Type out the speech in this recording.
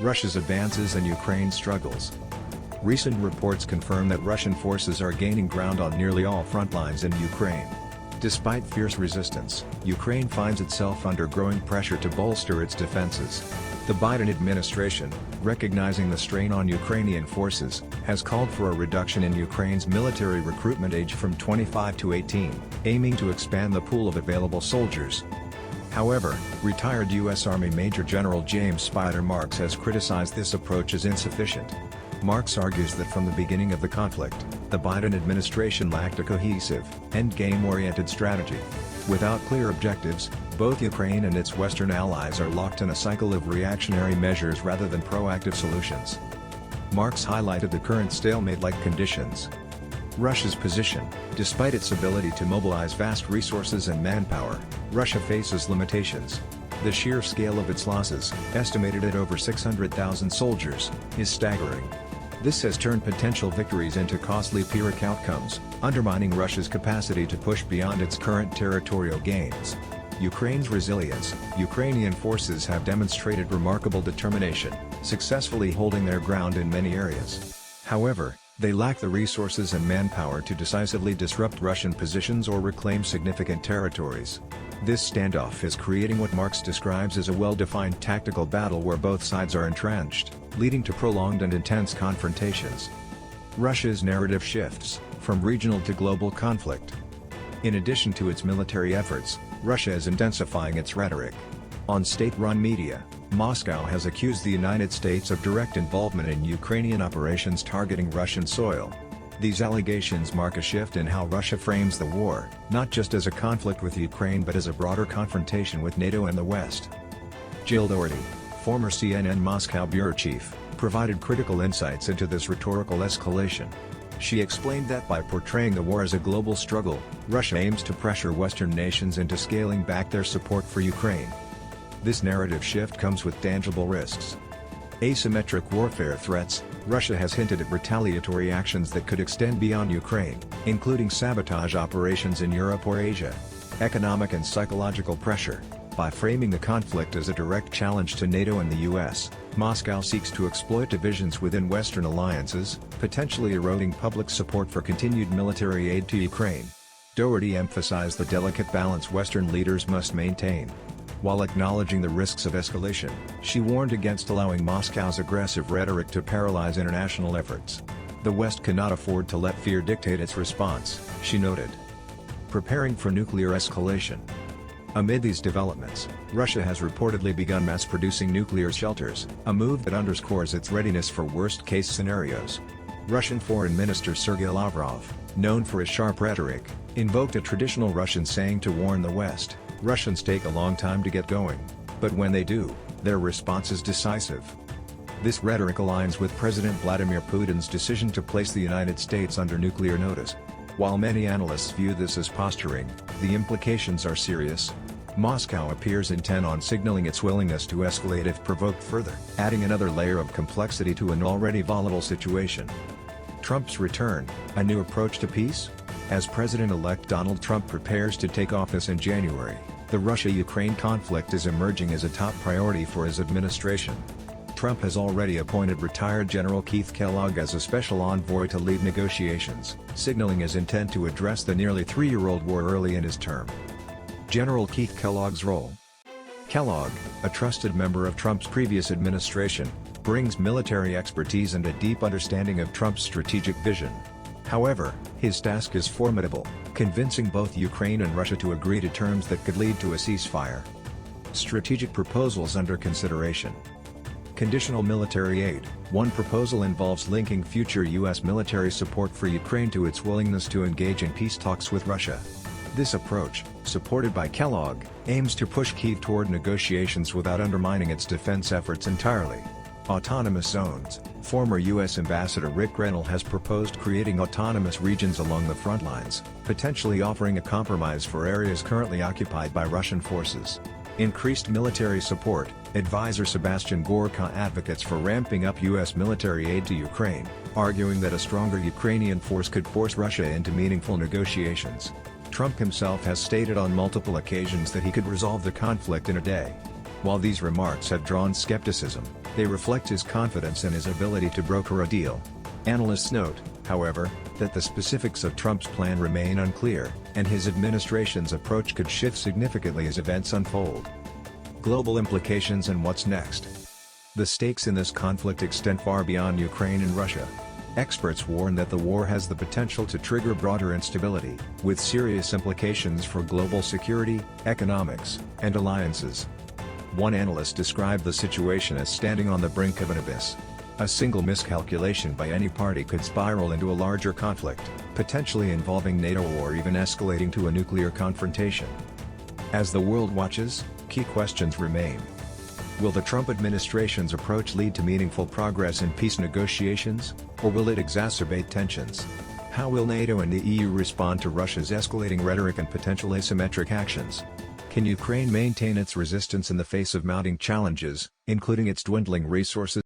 Russia's advances and Ukraine's struggles. Recent reports confirm that Russian forces are gaining ground on nearly all front lines in Ukraine. Despite fierce resistance, Ukraine finds itself under growing pressure to bolster its defenses. The Biden administration, recognizing the strain on Ukrainian forces, has called for a reduction in Ukraine's military recruitment age from 25 to 18, aiming to expand the pool of available soldiers. However, retired U.S. Army Major General James Spider Marks has criticized this approach as insufficient. Marks argues that from the beginning of the conflict, the Biden administration lacked a cohesive, endgame-oriented strategy. Without clear objectives, both Ukraine and its Western allies are locked in a cycle of reactionary measures rather than proactive solutions. Marks highlighted the current stalemate-like conditions. Russia's position: despite its ability to mobilize vast resources and manpower, Russia faces limitations. The sheer scale of its losses, estimated at over 600,000 soldiers, is staggering. This has turned potential victories into costly Pyrrhic outcomes, undermining Russia's capacity to push beyond its current territorial gains. Ukraine's resilience: Ukrainian forces have demonstrated remarkable determination, successfully holding their ground in many areas. However, they lack the resources and manpower to decisively disrupt Russian positions or reclaim significant territories. This standoff is creating what Marks describes as a well-defined tactical battle where both sides are entrenched, leading to prolonged and intense confrontations. Russia's narrative shifts, from regional to global conflict. In addition to its military efforts, Russia is intensifying its rhetoric. On state-run media, Moscow has accused the United States of direct involvement in Ukrainian operations targeting Russian soil. These allegations mark a shift in how Russia frames the war, not just as a conflict with Ukraine but as a broader confrontation with NATO and the West. Jill Doherty, former CNN Moscow bureau chief, provided critical insights into this rhetorical escalation. She explained that by portraying the war as a global struggle, Russia aims to pressure Western nations into scaling back their support for Ukraine. This narrative shift comes with tangible risks. Asymmetric warfare threats: Russia has hinted at retaliatory actions that could extend beyond Ukraine, including sabotage operations in Europe or Asia. Economic and psychological pressure: by framing the conflict as a direct challenge to NATO and the US, Moscow seeks to exploit divisions within Western alliances, potentially eroding public support for continued military aid to Ukraine. Doherty emphasized the delicate balance Western leaders must maintain. While acknowledging the risks of escalation, she warned against allowing Moscow's aggressive rhetoric to paralyze international efforts. The West cannot afford to let fear dictate its response, she noted. Preparing for nuclear escalation. Amid these developments, Russia has reportedly begun mass-producing nuclear shelters, a move that underscores its readiness for worst-case scenarios. Russian Foreign Minister Sergei Lavrov, known for his sharp rhetoric, invoked a traditional Russian saying to warn the West: Russians take a long time to get going, but when they do, their response is decisive. This rhetoric aligns with President Vladimir Putin's decision to place the United States under nuclear notice. While many analysts view this as posturing, the implications are serious. Moscow appears intent on signaling its willingness to escalate if provoked further, adding another layer of complexity to an already volatile situation. Trump's return: a new approach to peace? As President-elect Donald Trump prepares to take office in January, the Russia-Ukraine conflict is emerging as a top priority for his administration. Trump has already appointed retired General Keith Kellogg as a special envoy to lead negotiations, signaling his intent to address the nearly three-year-old war early in his term. General Keith Kellogg's role. Kellogg, a trusted member of Trump's previous administration, brings military expertise and a deep understanding of Trump's strategic vision. However, his task is formidable, convincing both Ukraine and Russia to agree to terms that could lead to a ceasefire. Strategic proposals under consideration. Conditional military aid: one proposal involves linking future U.S. military support for Ukraine to its willingness to engage in peace talks with Russia. This approach, supported by Kellogg, aims to push Kyiv toward negotiations without undermining its defense efforts entirely. Autonomous zones: former U.S. Ambassador Rick Grenell has proposed creating autonomous regions along the front lines, potentially offering a compromise for areas currently occupied by Russian forces. Increased military support: advisor Sebastian Gorka advocates for ramping up U.S. military aid to Ukraine, arguing that a stronger Ukrainian force could force Russia into meaningful negotiations. Trump himself has stated on multiple occasions that he could resolve the conflict in a day. While these remarks have drawn skepticism, they reflect his confidence in his ability to broker a deal. Analysts note, however, that the specifics of Trump's plan remain unclear, and his administration's approach could shift significantly as events unfold. Global implications and what's next. The stakes in this conflict extend far beyond Ukraine and Russia. Experts warn that the war has the potential to trigger broader instability, with serious implications for global security, economics, and alliances. One analyst described the situation as standing on the brink of an abyss. A single miscalculation by any party could spiral into a larger conflict, potentially involving NATO or even escalating to a nuclear confrontation. As the world watches, key questions remain. Will the Trump administration's approach lead to meaningful progress in peace negotiations, or will it exacerbate tensions? How will NATO and the EU respond to Russia's escalating rhetoric and potential asymmetric actions? Can Ukraine maintain its resistance in the face of mounting challenges, including its dwindling resources?